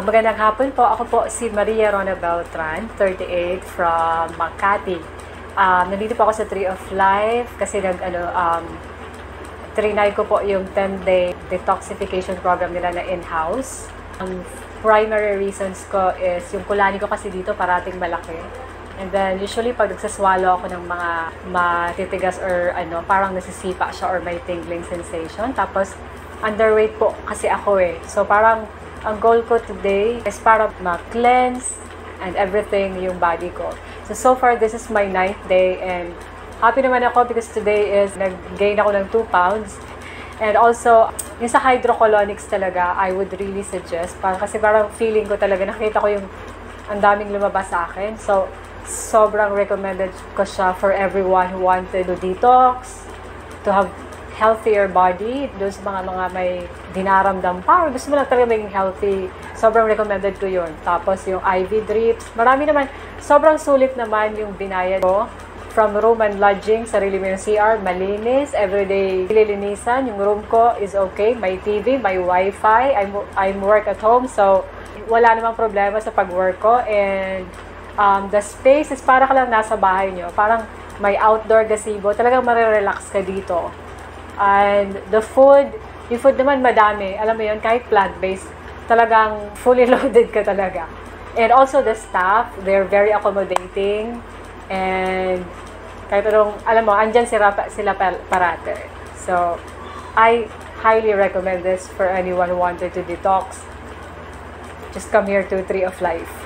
Magandang hapon po. Ako po si Maria Rona Beltran, 38, from Makati. Nandito po ako sa Tree of Life kasi trinay ko po yung 10-day detoxification program nila na in-house. Ang primary reasons ko is yung kulani ko kasi dito parating malaki. And then usually pag nagsaswallow ako ng mga matitigas or parang nasisipa siya or may tingling sensation. Tapos underweight po kasi ako eh. So parang ang goal ko today is para ma-cleanse and everything yung body ko. So far, this is my 9th day and happy naman ako because today is nag-gain ako ng 2 pounds. And also, yung sa hydrocolonics talaga, I would really suggest. Kasi parang feeling ko talaga, nakita ko yung ang daming lumabas sa akin. So, sobrang recommended ko siya for everyone who wanted to detox, to have healthier body, doon sa mga may dinaramdam pa, or gusto mo lang talaga maging healthy, sobrang recommended ko yun. Tapos yung IV drips, marami naman, sobrang sulit naman yung binayad ko. From room and lodging, sarili mo yung CR, malinis, everyday nililinisan, yung room ko is okay, may TV, may wifi, I'm work at home, so wala namang problema sa pag-work ko, and the space is para ka lang nasa bahay nyo, parang may outdoor gazebo, talagang marirelax ka dito. And the food, yung food naman madami. Alam mo yun, kahit plant-based, talagang fully loaded ka talaga. And also the staff, they're very accommodating. And kahit anong, alam mo, andyan sila parate. So, I highly recommend this for anyone who wanted to detox. Just come here to Tree of Life.